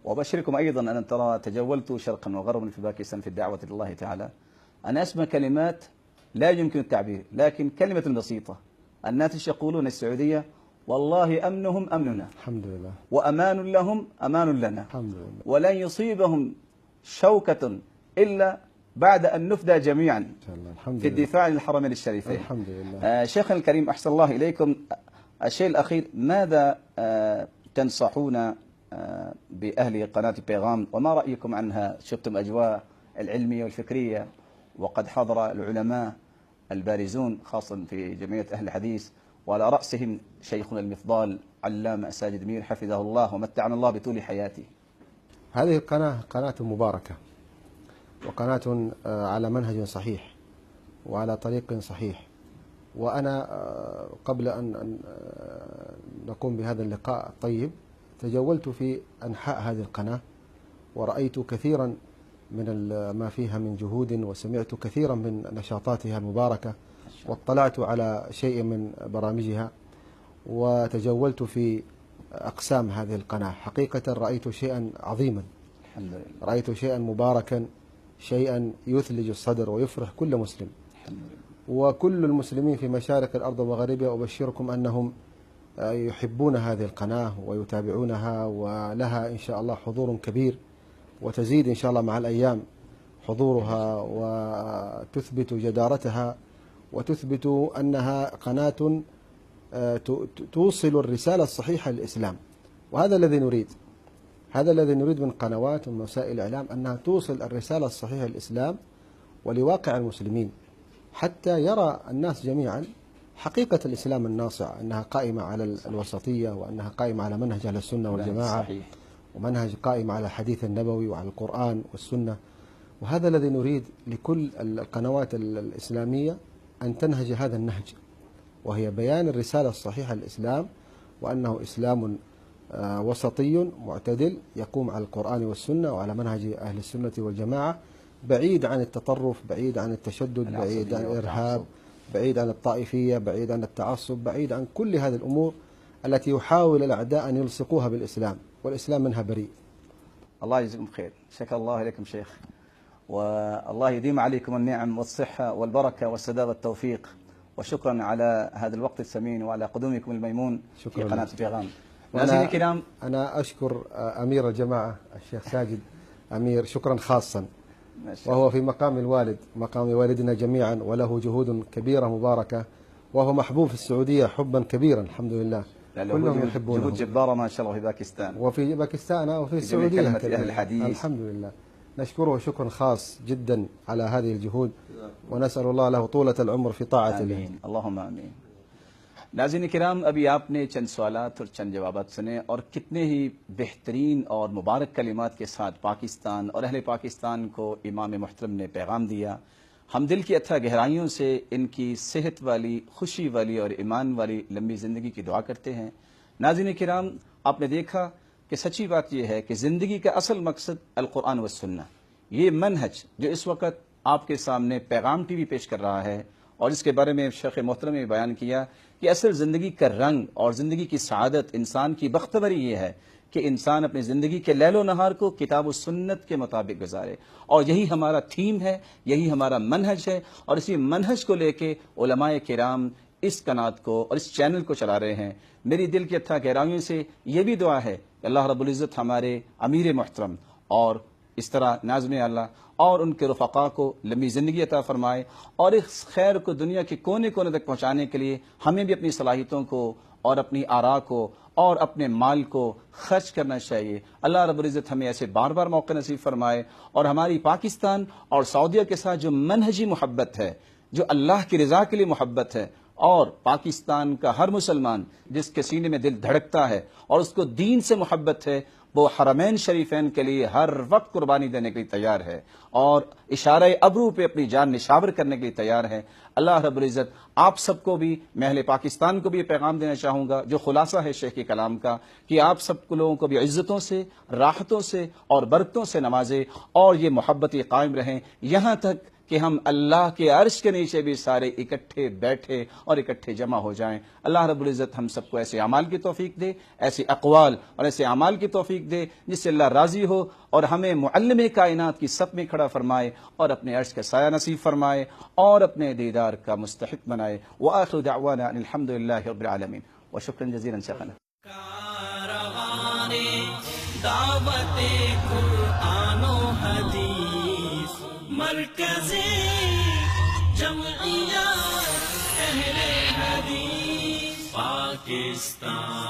وأبشركم أيضا أن ترى تجولت شرقا وغربا في باكستان في الدعوة إلى الله تعالى. أنا أسمع كلمات لا يمكن التعبير، لكن كلمة بسيطة. الناس يقولون السعودية والله أمنهم أمننا، الحمد لله، وأمان لهم أمان لنا، الحمد لله، ولن يصيبهم شوكة إلا بعد أن نفدى جميعا إن شاء الله. الحمد في لله، الدفاع عن الحرمين الشريفين. الحمد لله. شيخنا الكريم أحسن الله إليكم. الشيء الأخير، ماذا تنصحون بأهل قناة بيغام، وما رأيكم عنها؟ شفتم أجواء العلمية والفكرية، وقد حضر العلماء البارزون خاصة في جمعية أهل الحديث، وعلى رأسهم شيخنا المفضال علامة ساجد مير حفظه الله ومتعنا الله بطول حياته. هذه القناة قناة مباركة، وقناة على منهج صحيح وعلى طريق صحيح. وأنا قبل أن نقوم بهذا اللقاء الطيب تجولت في أنحاء هذه القناة، ورأيت كثيرا من ما فيها من جهود، وسمعت كثيرا من نشاطاتها المباركة، واطلعت على شيء من برامجها، وتجولت في أقسام هذه القناة. حقيقة رأيت شيئا عظيما، الحمد لله، رأيت شيئا مباركا، شيئا يثلج الصدر ويفرح كل مسلم. الحمد لله. وكل المسلمين في مشارق الأرض ومغاربها أبشركم أنهم يحبون هذه القناة ويتابعونها، ولها إن شاء الله حضور كبير، وتزيد إن شاء الله مع الأيام حضورها، وتثبت جدارتها، وتثبت أنها قناة توصل الرسالة الصحيحة للإسلام. وهذا الذي نريد، هذا الذي نريد من قنوات ومن وسائل الإعلام، أنها توصل الرسالة الصحيحة للإسلام ولواقع المسلمين، حتى يرى الناس جميعا حقيقة الإسلام الناصع، أنها قائمة على الوسطية، وأنها قائمة على منهج أهل السنة والجماعة، ومنهج قائم على الحديث النبوي وعلى القرآن والسنة. وهذا الذي نريد لكل القنوات الإسلامية أن تنهج هذا النهج، وهي بيان الرسالة الصحيحة للإسلام، وأنه إسلام وسطي معتدل يقوم على القرآن والسنة وعلى منهج أهل السنة والجماعة، بعيد عن التطرف، بعيد عن التشدد، بعيد عن الإرهاب، بعيد عن الطائفية، بعيد عن التعصب، بعيد عن كل هذه الأمور التي يحاول الأعداء أن يلصقوها بالإسلام، والإسلام منها بريء. الله يجزيكم خير. شكر الله إليكم شيخ، والله يديم عليكم النعم والصحة والبركة والسداد والتوفيق، وشكرا على هذا الوقت الثمين وعلى قدومكم الميمون في قناة بيغام. نازلين الكرام، أنا أشكر أمير الجماعة الشيخ ساجد أمير شكرا خاصا، وهو في مقام الوالد، مقام والدنا جميعا، وله جهود كبيرة مباركة، وهو محبوب في السعودية حبا كبيرا الحمد لله، كلهم يحبونه. جهود جبارة ما شاء الله في باكستان، وفي باكستان وفي السعودية كلمة أهل الحديث. الحمد لله، نشكره شكرا خاص جدا على هذه الجهود، ونسأل الله له طولة العمر في طاعته. आमीन, अल्लाहुम्मा आमीन। नाज़रीन किराम, अभी आपने चंद सवालात और चंद जवाबात सुने, और कितने ही बेहतरीन और मुबारक कलिमात के साथ पाकिस्तान और अहले पाकिस्तान को इमाम मुहतरम ने पैगाम दिया। हम दिल की अथाह गहराइयों से इनकी सेहत वाली, खुशी वाली और ईमान वाली लंबी ज़िंदगी की दुआ करते हैं। नाज़रीन किराम, आपने देखा कि सच्ची बात यह है कि ज़िंदगी का असल मकसद अल कुरान व सुन्ना, ये मनहज जो इस वक्त आपके सामने पैगाम टीवी पेश कर रहा है, और इसके बारे में शेख मोहतरम ने बयान किया कि असल ज़िंदगी का रंग और ज़िंदगी की सआदत, इंसान की बख्तबरी ये है कि इंसान अपनी ज़िंदगी के लैलो नहार को किताब व सुन्नत के मुताबिक गुजारे, और यही हमारा थीम है, यही हमारा मनहज है। और इसी मनहज को लेके उलमाए किराम इस कनात को और इस चैनल को चला रहे हैं। मेरी दिल की अथाह गहराइयों से ये भी दुआ है कि अल्लाह रब्बुल इज़्ज़त हमारे अमीर मोहतरम और इस तरह नाज़िम अल्लाह और उनके रफ़क़ा को लंबी ज़िंदगी अता फ़रमाए, और इस खैर को दुनिया के कोने कोने तक पहुँचाने के लिए हमें भी अपनी सलाहियतों को और अपनी आरा को और अपने माल को खर्च करना चाहिए। अल्लाह रब्बुल इज़्ज़त हमें ऐसे बार बार मौक़े नसीब फरमाए, और हमारी पाकिस्तान और सऊदीया के साथ जो मनहजी मोहब्बत है, जो अल्लाह की रज़ा के लिए मोहब्बत है, और पाकिस्तान का हर मुसलमान जिसके सीने में दिल धड़कता है और उसको दीन से मोहब्बत है, वो हरमैन शरीफैन के लिए हर वक्त कुर्बानी देने के लिए तैयार है, और इशारे अबरू पे अपनी जान निशावर करने के लिए तैयार है। अल्लाह रब्बुल इज़्ज़त आप सबको भी, मैं अहले पाकिस्तान को भी पैगाम देना चाहूँगा जो खुलासा है शेख के कलाम का, कि आप सब लोगों को भी इज़्ज़तों से, राहतों से और बरकतों से नवाजे, और ये मोहब्बतें कायम रहें, यहाँ तक کہ ہم اللہ کے عرش کے نیچے بھی سارے اکٹھے بیٹھے اور اکٹھے جمع ہو جائیں۔ اللہ رب العزت ہم سب کو ایسے اعمال کی توفیق دے، ایسے اقوال اور ایسے اعمال کی توفیق دے جس سے اللہ راضی ہو، اور ہمیں معلم کائنات کی صف میں کھڑا فرمائے اور اپنے عرش کا سایہ نصیب فرمائے اور اپنے دیدار کا مستحق بنائے۔ وآخر دعوانا ان الحمدللہ رب العالمین، وشکرا جزیلا شیخنا۔ کاروان دعوت قرآن و حدیث، مرکزی جمعیت اہل حدیث پاکستان۔